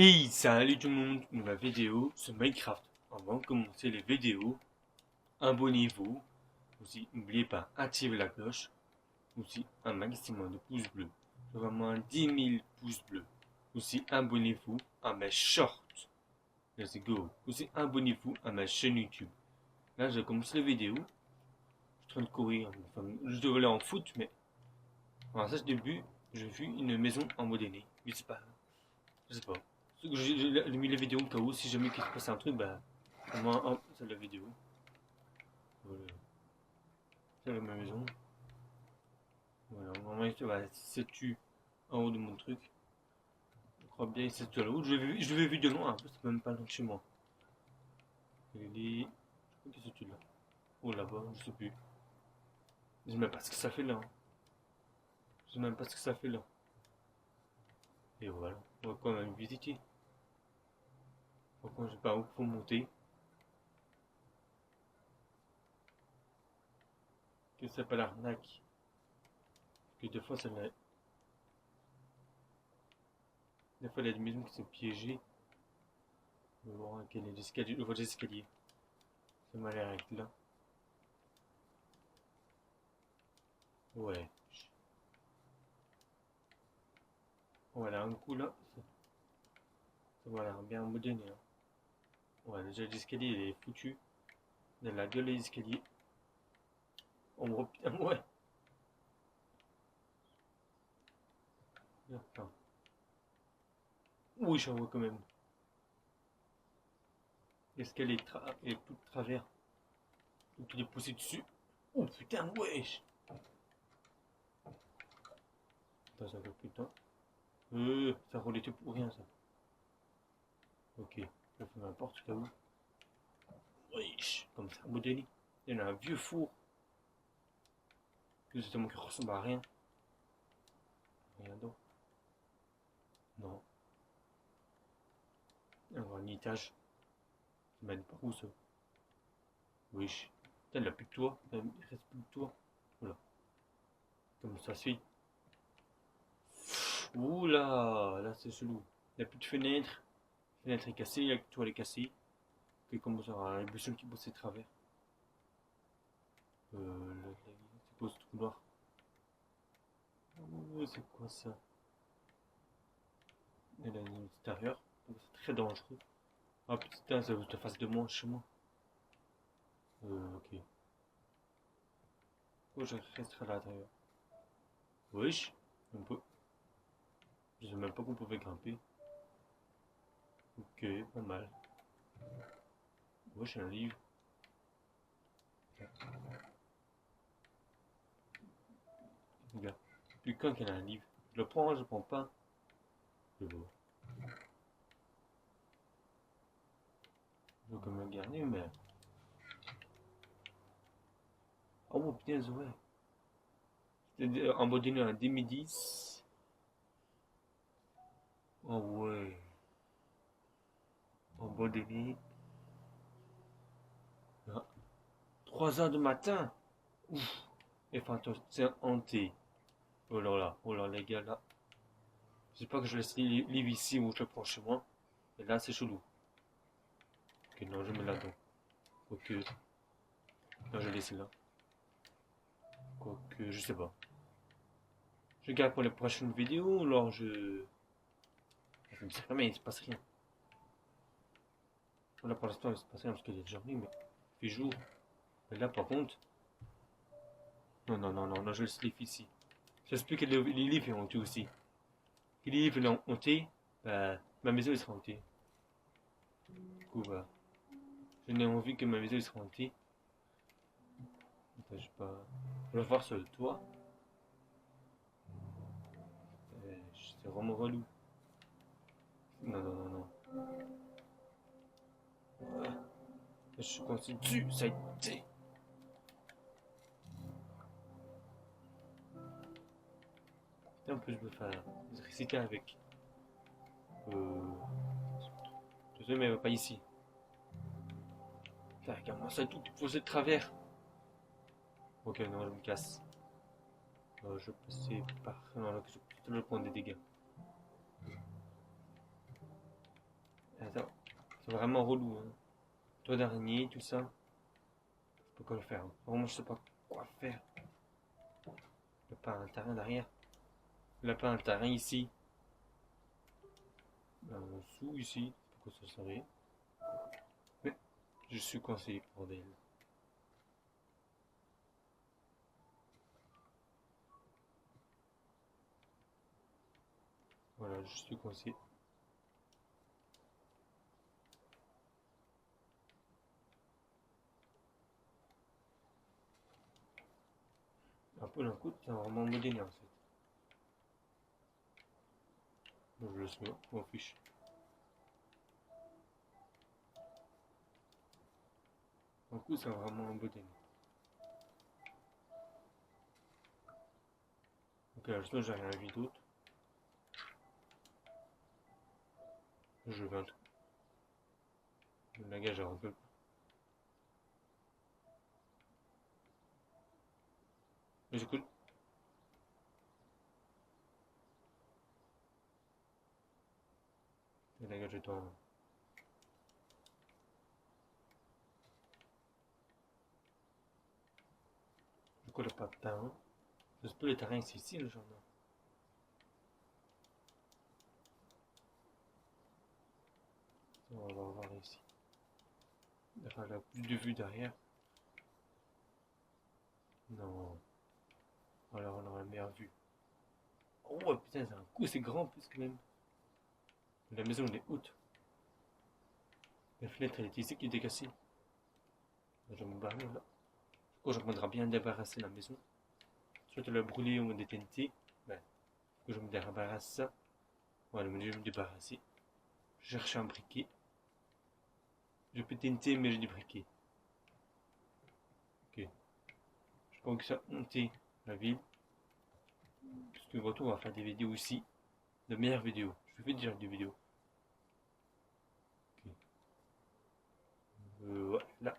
Hey, salut tout le monde, nouvelle vidéo sur Minecraft. Avant de commencer les vidéos, abonnez-vous. Aussi, n'oubliez pas d'activer la cloche. Aussi, un maximum de pouces bleus. Vraiment 10 000 pouces bleus. Aussi, abonnez-vous à mes shorts. Let's go. Aussi, abonnez-vous à ma chaîne YouTube. Là, je commence la vidéo. Je suis en train de courir. Enfin, je devrais aller en foot, mais. Alors, ça, c'est le début. J'ai vu une maison en modéné. Mais c'est pas. Je sais pas. J'ai mis la vidéo au cas où, si jamais il se passe un truc, bah, au moins, hop, c'est la vidéo. Voilà. C'est la même maison. Voilà, normalement, c'est tu en haut de mon truc. Je crois bien, c'est tout là-haut. Je l'ai vu de loin, c'est même pas loin de chez moi. Il est. Je crois que c'est là. Oh là-bas, je sais plus. Je sais même pas ce que ça fait là, hein. Je sais même pas ce que ça fait là. Et voilà, on va quand même visiter. Pourquoi je sais pas où faut monter. Que c'est pas l'arnaque. Que des fois, des fois, il y a des maisons qui sont piégées. On va voir quel est l'escalier. Je vois des escaliers. Ça m'a l'air avec là. Ouais. Voilà, un coup là. Ça m'a l'air bien moderne, hein. Ouais, déjà l'escalier il est foutu. Il a la gueule les escaliers. On me putain, ouais. Attends. Oui, j'en vois quand même. L'escalier est tout de travers. Donc il est poussé dessus. Oh putain, wesh. Attends, ça fait plus de temps. Ça roulait tout pour rien ça. Ok, je fais ma porte là où. Wesh, comme ça, modèle. Il y en a un vieux four. Justement qui ressemble à rien. Rien d'autre. Non. Il y a un étage. Ça mène par où ça? Wesh. Putain, il a plus de toit. Il reste plus de toit. Voilà. Comme ça se fait. Ouh là c'est chelou. Il n'y a plus de fenêtre. La fenêtre est cassée, la toile est cassée. Et comme ça, un bûcheron qui passe à travers. C'est quoi ce trou noir? C'est quoi ça? Il y a une extérieur. C'est très dangereux. Ah putain, ça veut te face de moi chez moi. Ok. Oh, je resterai à l'intérieur. Wesh, on peut. Je sais même pas qu'on pouvait grimper. Ok, pas mal. Wesh, un livre. Regarde. Plus qu'un qu'elle a un livre. Je le prends, je le prends pas. Je vois. Je veux quand même garder, mais. Oh putain, ouais. C'était en mode un 2010. Oh ouais. En mode 3 heures du matin. Ouf. Et fantôme, c'est hanté. Oh là, les gars, là. Je sais pas que je laisse livre ici ou je le prends chez moi. Et là, c'est chelou. Ok, non, je mets là-dedans. Ok. Non, je laisse là. Quoique, je sais pas. Je garde pour les prochaines vidéos, alors je. Je ne sais pas, mais il se passe rien. Là, pour l'instant, il se passe rien parce qu'il est journée, mais il fait jour. Mais là, par contre. Non, je laisse les livre ici. J'explique que les livres sont hantés aussi. Les livres sont hantés, bah, ma maison elle sera hantée. Du coup, bah, je n'ai envie que ma maison elle sera hantée. Attends, je sais pas. Je vais voir sur le toit. C'est vraiment relou. Non. Voilà. Je suis coincé dessus, ça a été. En plus, je peux faire l'électricité avec. Euh. Je sais, mais elle va pas ici. Putain, regarde-moi ça, tout est posé de travers. Ok, non, je me casse. Je vais passer par. Non, là, je peux le prendre des dégâts. C'est vraiment relou. Hein. Toit d'araignée, tout ça. Je sais pas quoi faire. Hein. Vraiment, je sais pas quoi faire. Il n'y a pas un terrain derrière. Il n'y a pas un terrain ici. En dessous, ici. Pourquoi ça serait? Mais je suis coincé, bordel. Voilà, je suis coincé. Un peu d'un coup, c'est vraiment modéné en fait. Donc, je le sais, je m'en fiche. Un coup, c'est vraiment un modéné. Ok, là, sinon, j'ai rien vu d'autre. Je vais un truc. Le langage un peu. Mais écoute. Le langage est en. Du coup, il n'y a pas de terrain. Je sais pas, les terrains, c'est ici, le jardin. On va voir ici. Enfin, la plus de vue derrière. Non. Alors, on aura une meilleure vue. Oh putain, c'est un coup, c'est grand en plus quand même. La maison, elle est haute. La fenêtre, elle était ici qui était cassée. Je vais me barrer là. Du coup, j'aimerais bien débarrasser la maison. Soit tu l'as brûlé ou des TNT. Ben, que je me débarrasse ça. Voilà, je vais me débarrasser. Je cherche un briquet. Je peux TNT, mais j'ai des briquets. Ok. Je pense que ça a monté la ville. Parce que retour, on va faire des vidéos aussi. De meilleures vidéos. Je fais déjà des vidéos. Ok. Ouais, là.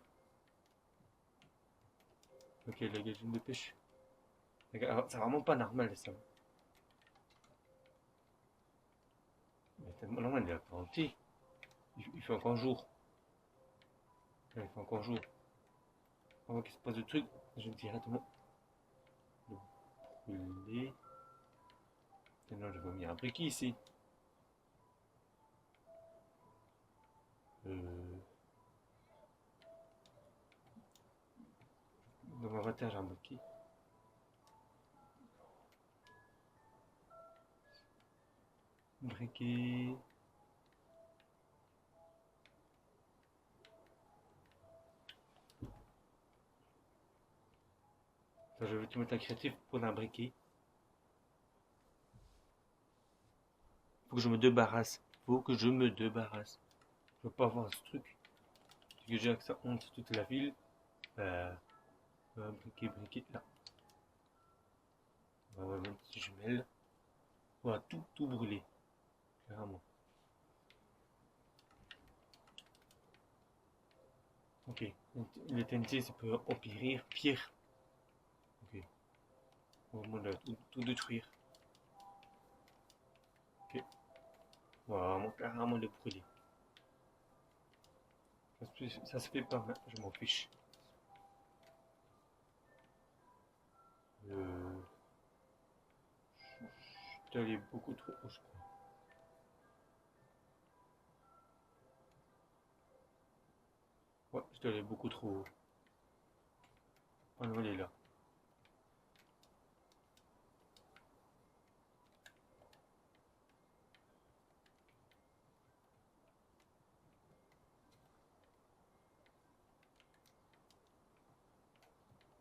Ok, les gars, je me dépêche. C'est vraiment pas normal ça. Mais tellement loin, il est planté. Il fait encore jour. Il fait encore jour. Avant qu'il se passe de trucs, je vais directement le brûler. Maintenant, je vais mis un briquet ici. Dans ma j'ai un briquet. Briquet. Attends, je vais te mettre un créatif pour un briquet. Faut que je me débarrasse. Faut que je me débarrasse. Je veux pas avoir ce truc. Que j'ai que ça honte toute la ville. Briquet, briquet, là. On va mettre des jumelles. On va tout brûler. Clairement. Ok. Les TNT, ça peut empirer. Pire. Ok. On va tout détruire. Ok. On va vraiment carrément le brûler. Ça se fait pas, je m'en fiche. Je suis allé beaucoup trop haut, je crois. Ouais, je suis allé beaucoup trop haut. On va aller là.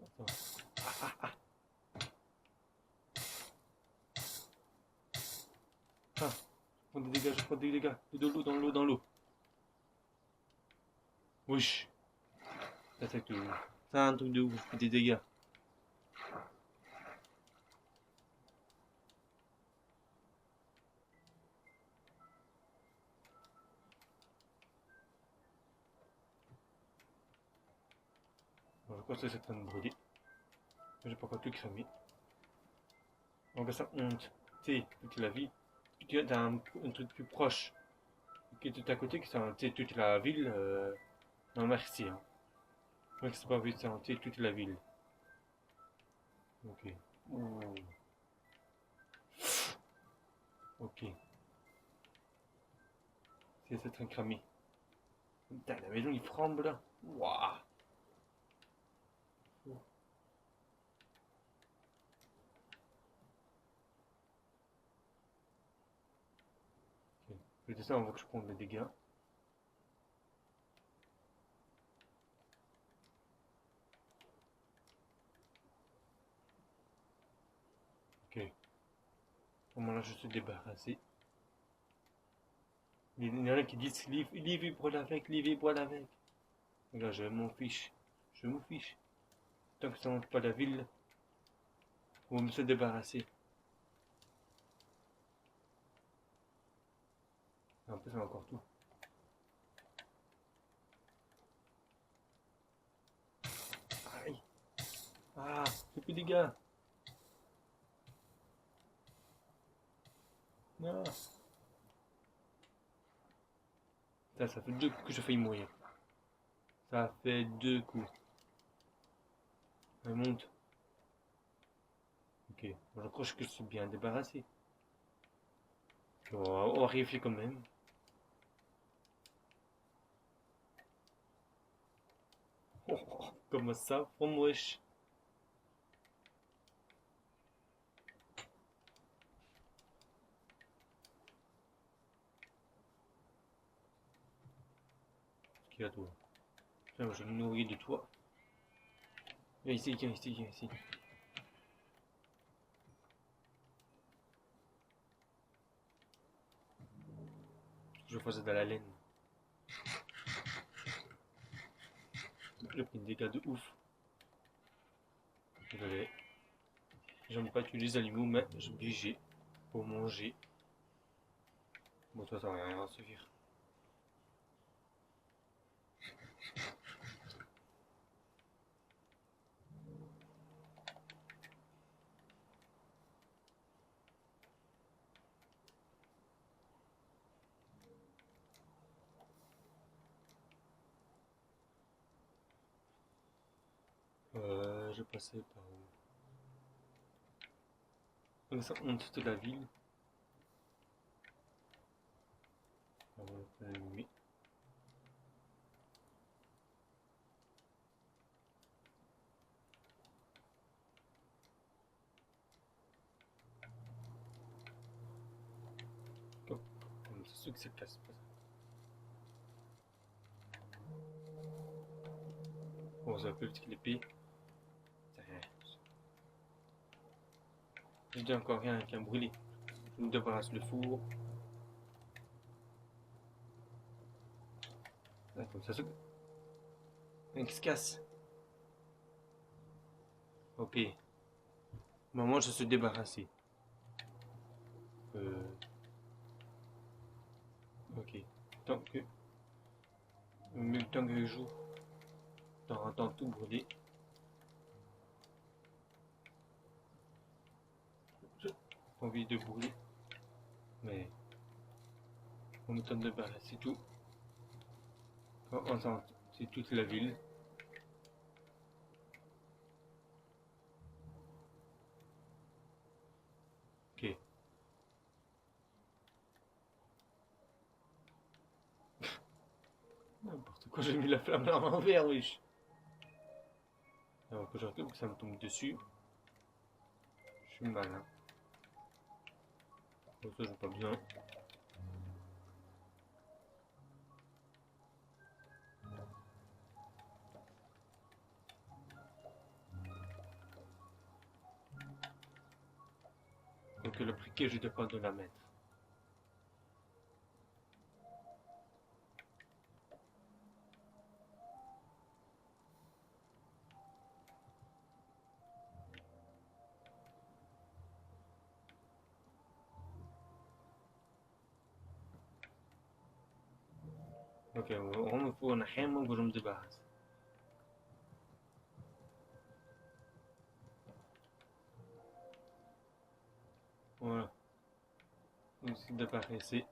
Attends. Ah, je prends des dégâts, je prends des dégâts. De l'eau, dans l'eau, dans l'eau. Wesh. Attaque de l'eau. C'est un truc de ouf, des dégâts. Bon, je crois que c'est en train de brûler. J'ai pas encore tout cramé. Donc ça honte. Tu sais, toute la vie. Tu as un truc plus proche. qui est tout à côté, qui c'est toute la ville. Non, merci. Hein. Moi, c'est pas envie de sentir toute la ville. Ok. Ouh. Ok. C'est très cramé. Putain, la maison, il tremble là. Waouh. Ok. Je vais ça avant que je prenne les dégâts. Ok. Au moment là, je suis débarrassé. Il y en a qui disent Livy brûle avec, Livy brûle avec. Regarde, je m'en fiche. Je m'en fiche. Tant que ça monte pas la ville, on va me se débarrasser. En plus, on a encore tout. Aïe. Ah, j'ai plus de dégâts. Non. Ça fait 2 coups que je failli mourir. Ça fait 2 coups. Elle monte. Ok, bon, je crois que je suis bien débarrassé. On va vérifier quand même. Oh, comment ça, from wesh. Qu'est-ce qu'il y a toi? Tiens, je vais me nourrir de toi. Viens ici, viens ici, viens ici. Je faisais de la laine. J'ai pris des dégâts de ouf. Désolé. J'aime pas tuer les animaux, mais j'ai obligé pour manger. Bon, toi, ça va rien suffire. Je passais par où? Comme ça, on de la ville. On va l'allumer. Hop, c'est sûr que c'est casse pas. Bon, ça peut être l'épée. Je dis encore rien qui a brûlé. Je me débarrasse le four. Ah, comme ça se. Il se casse. Ok. Maman, je suis débarrassé. Ok. Tant que. Le temps que je joue. T'entends tout brûler. J'ai envie de brûler. Mais. On me tente de débarrasser tout. Quand on entend, c'est toute la ville. Ok. N'importe quoi, j'ai mis la flamme à l'envers, wesh. Alors que je regarde que ça me tombe dessus. Je suis malin. Bon, ça, je pas bien. Donc le briquet, je ne dois pas de la mettre. Ok, on me faut un hammer que je me débarrasse. Voilà. On se débarrasser.